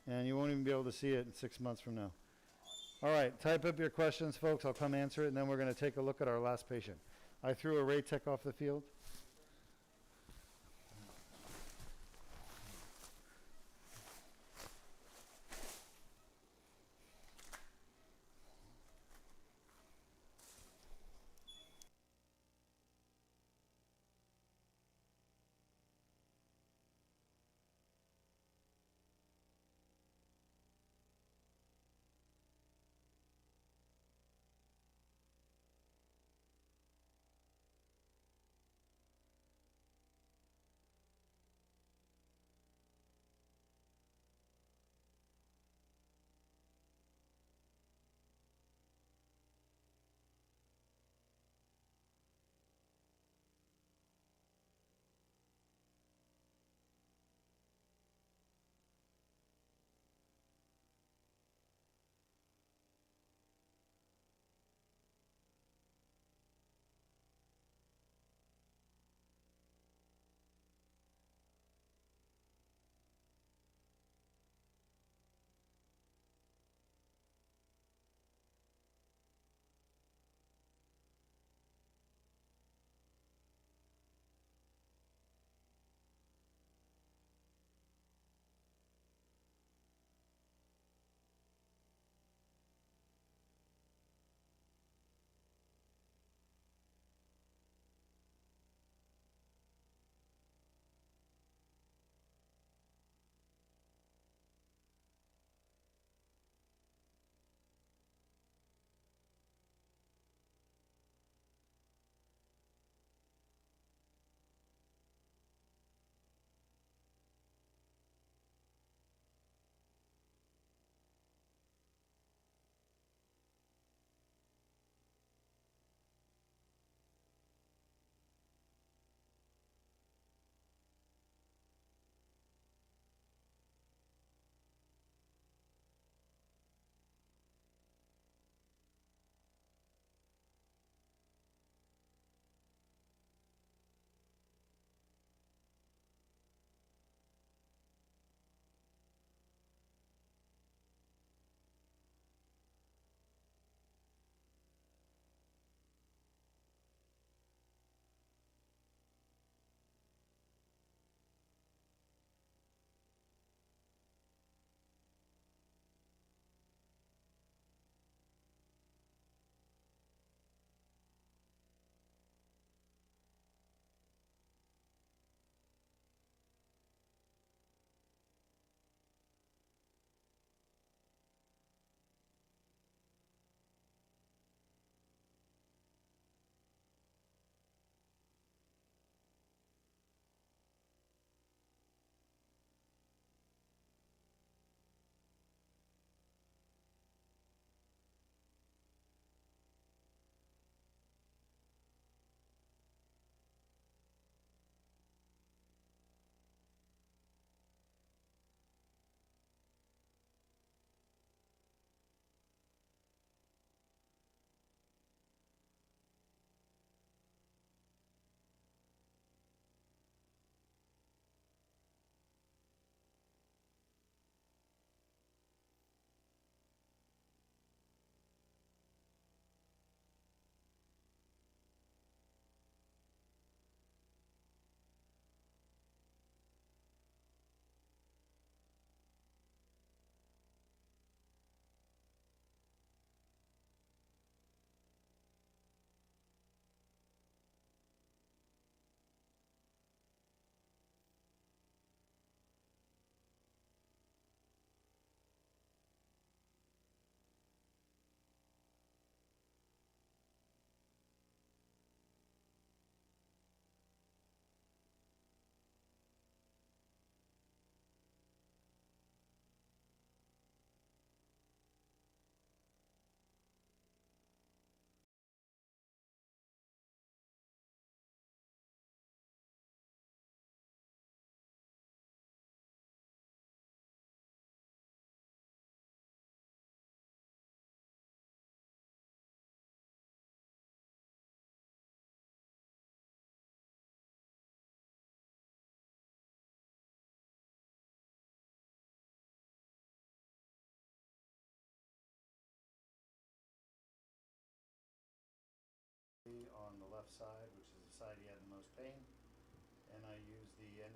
And you won't even be able to see it in 6 months from now. All right, type up your questions, folks. I'll come answer it, and then we're going to take a look at our last patient. I threw a Ray Tech off the field.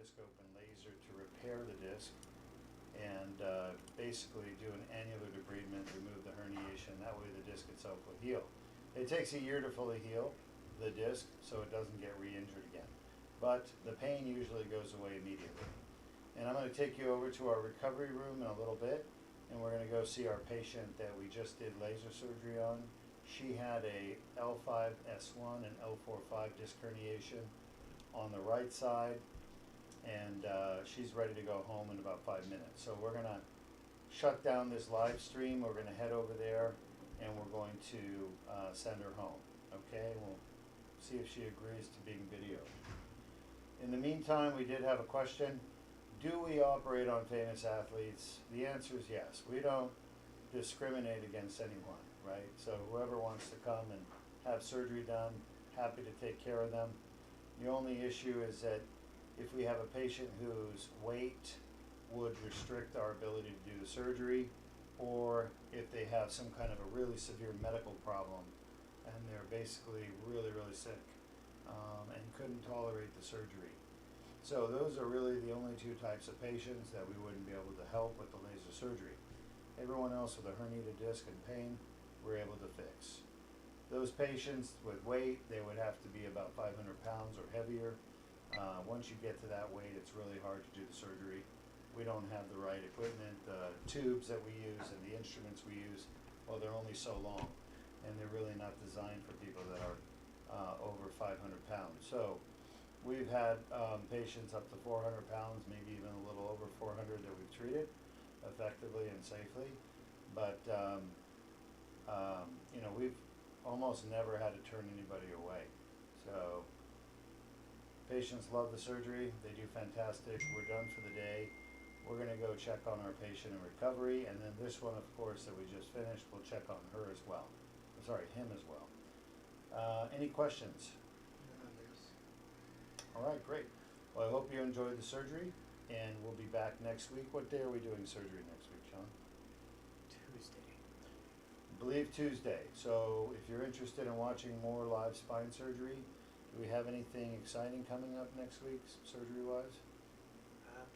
endoscope and laser to repair the disc and basically do an annular debridement, remove the herniation. That way the disc itself will heal. It takes a year to fully heal the disc so it doesn't get re-injured again. But the pain usually goes away immediately. And I'm going to take you over to our recovery room in a little bit, and we're going to go see our patient that we just did laser surgery on. She had a L5-S1 and L4-5 disc herniation on the right side, and she's ready to go home in about 5 minutes. So we're going to shut down this live stream. We're going to head over there, and we're going to send her home. Okay, we'll see if she agrees to being videoed. In the meantime, we did have a question. Do we operate on famous athletes? The answer is yes. We don't discriminate against anyone, right? So whoever wants to come and have surgery done, happy to take care of them. The only issue is that if we have a patient whose weight would restrict our ability to do the surgery, or if they have some kind of a really severe medical problem and they're basically really, really sick and couldn't tolerate the surgery. So those are really the only two types of patients that we wouldn't be able to help with the laser surgery. Everyone else with a herniated disc and pain, we're able to fix. Those patients with weight, they would have to be about 500 pounds or heavier. Once you get to that weight, it's really hard to do the surgery. We don't have the right equipment. The tubes that we use and the instruments we use, well, they're only so long, and they're really not designed for people that are over 500 pounds. So we've had patients up to 400 pounds, maybe even a little over 400 that we've treated effectively and safely. But, you know, we've almost never had to turn anybody away. So patients love the surgery. They do fantastic. We're done for the day. We're going to go check on our patient in recovery. And then this one, of course, that we just finished, we'll check on her as well. Sorry, him as well. Any questions? All right, great. Well, I hope you enjoyed the surgery, and we'll be back next week. What day are we doing surgery next week, Sean? Tuesday. I believe Tuesday. So if you're interested in watching more live spine surgery, do we have anything exciting coming up next week, surgery-wise?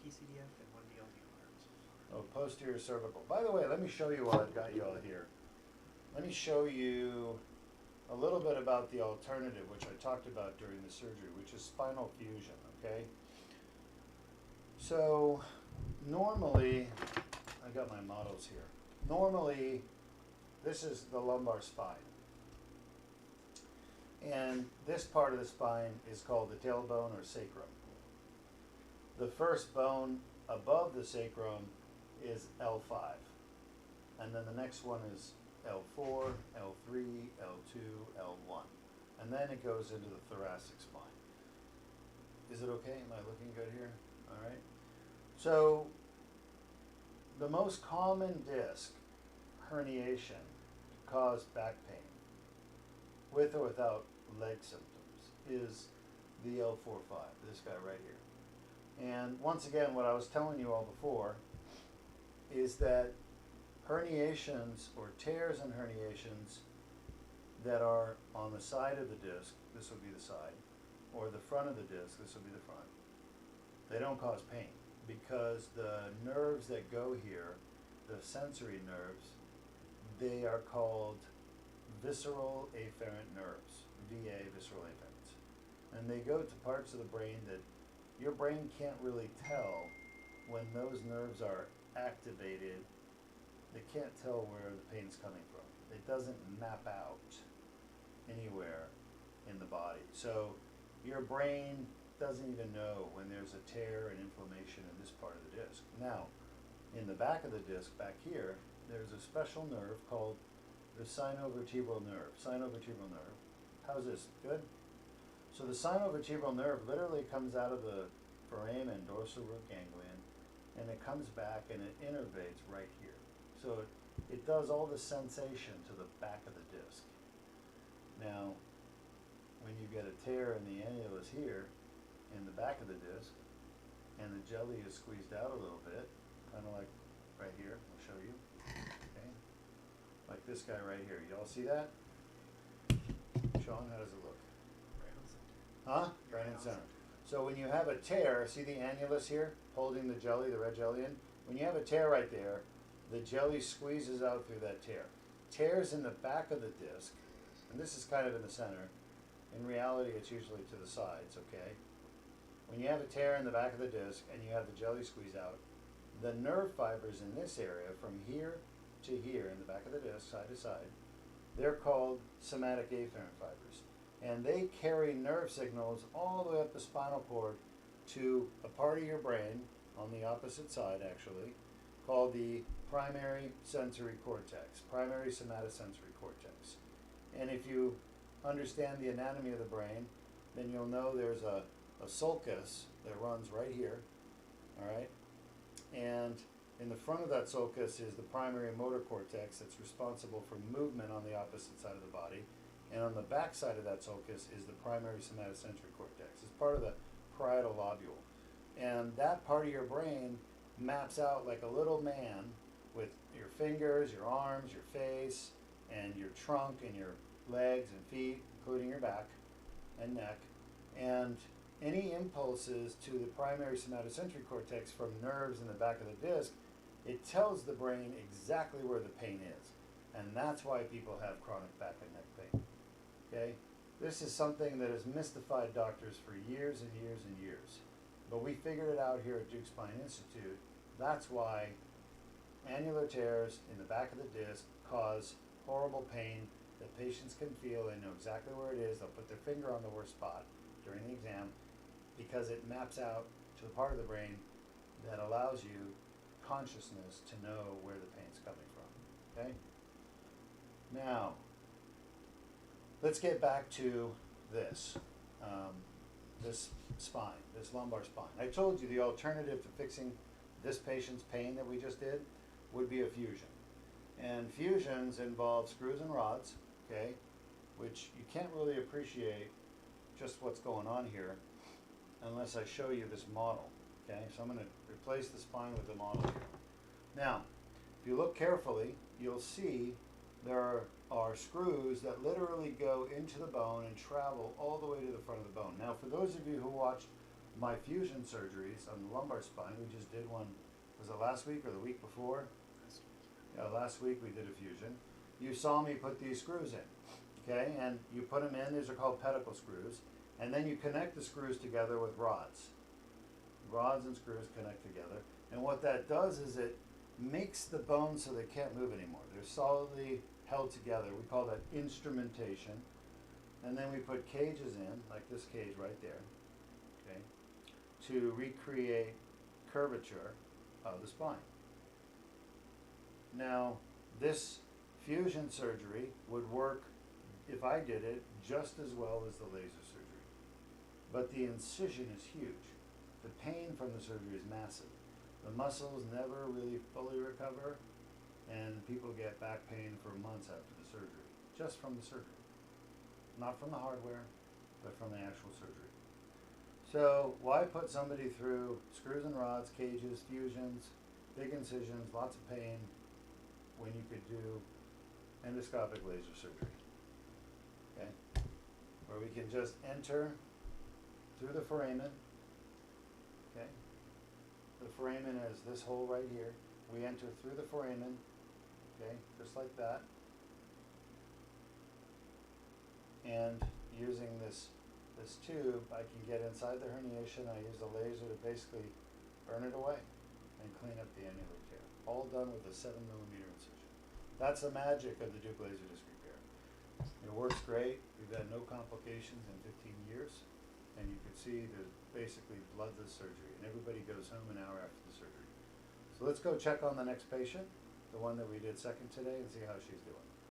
PCDF and 1 DLDR. Oh, posterior cervical. By the way, let me show you what I've got you all here. Let me show you a little bit about the alternative, which I talked about during the surgery, which is spinal fusion, okay? So normally, I got my models here. Normally, this is the lumbar spine. And this part of the spine is called the tailbone or sacrum. The first bone above the sacrum is L5. And then the next one is L4, L3, L2, L1. And then it goes into the thoracic spine. Is it okay? Am I looking good here? All right. So the most common disc herniation to cause back pain, with or without leg symptoms, is the L4-5, this guy right here. And once again, what I was telling you all before is that herniations or tears and herniations that are on the side of the disc, this would be the side, or the front of the disc, this would be the front, they don't cause pain because the nerves that go here, the sensory nerves, they are called visceral afferent nerves, VA, visceral afferents. And they go to parts of the brain that your brain can't really tell when those nerves are activated. They can't tell where the pain's coming from. It doesn't map out anywhere in the body. So your brain doesn't even know when there's a tear and inflammation in this part of the disc. Now, in the back of the disc, back here, there's a special nerve called the sinovertebral nerve. Sinovertebral nerve. How's this? Good? So the sinovertebral nerve literally comes out of the foramen dorsal root ganglion, and it comes back and it innervates right here. So it does all the sensation to the back of the disc. Now, when you get a tear in the annulus here, in the back of the disc, and the jelly is squeezed out a little bit, kind of like right here, I'll show you, okay? Like this guy right here, y'all see that? Sean, how does it look? Right on center. Huh? Right in center. So when you have a tear, see the annulus here, holding the jelly, the red jelly in? When you have a tear right there, the jelly squeezes out through that tear. Tears in the back of the disc, and this is kind of in the center. In reality, it's usually to the sides, okay? When you have a tear in the back of the disc and you have the jelly squeeze out, the nerve fibers in this area, from here to here in the back of the disc, side to side, they're called somatic afferent fibers. And they carry nerve signals all the way up the spinal cord to a part of your brain, on the opposite side actually, called the primary sensory cortex, primary somatosensory cortex. And if you understand the anatomy of the brain, then you'll know there's a sulcus that runs right here, all right? And in the front of that sulcus is the primary motor cortex that's responsible for movement on the opposite side of the body. And on the back side of that sulcus is the primary somatosensory cortex. It's part of the parietal lobule. And that part of your brain maps out like a little man with your fingers, your arms, your face, and your trunk, and your legs and feet, including your back and neck. And any impulses to the primary somatosensory cortex from nerves in the back of the disc, it tells the brain exactly where the pain is. And that's why people have chronic back and neck pain. Okay? This is something that has mystified doctors for years and years and years. But we figured it out here at Deuk Spine Institute. That's why annular tears in the back of the disc cause horrible pain that patients can feel. They know exactly where it is. They'll put their finger on the worst spot during the exam because it maps out to the part of the brain that allows you consciousness to know where the pain's coming from. Okay? Now, let's get back to this, this spine, this lumbar spine. I told you the alternative to fixing this patient's pain that we just did would be a fusion. And fusions involve screws and rods, okay, which you can't really appreciate just what's going on here unless I show you this model, okay? So I'm going to replace the spine with the model here. Now, if you look carefully, you'll see there are screws that literally go into the bone and travel all the way to the front of the bone. Now, for those of you who watched my fusion surgeries on the lumbar spine, we just did one, was it last week or the week before? Yeah, last week we did a fusion. You saw me put these screws in, okay? And you put them in, these are called pedicle screws, and then you connect the screws together with rods. Rods and screws connect together, and what that does is it makes the bone so they can't move anymore. They're solidly held together. We call that instrumentation. And then we put cages in, like this cage right there, okay, to recreate curvature of the spine. Now, this fusion surgery would work, if I did it, just as well as the laser surgery. But the incision is huge. The pain from the surgery is massive. The muscles never really fully recover, and people get back pain for months after the surgery, just from the surgery. Not from the hardware, but from the actual surgery. So why put somebody through screws and rods, cages, fusions, big incisions, lots of pain, when you could do endoscopic laser surgery, okay? Where we can just enter through the foramen, okay? The foramen is this hole right here. We enter through the foramen, okay, just like that. And using this tube, I can get inside the herniation. I use the laser to basically burn it away and clean up the annular tear. All done with a 7mm incision. That's the magic of the Deuk laser disc repair. It works great. We've had no complications in 15 years. And you can see there's basically bloodless surgery. And everybody goes home an hour after the surgery. So let's go check on the next patient, the one that we did second today, and see how she's doing.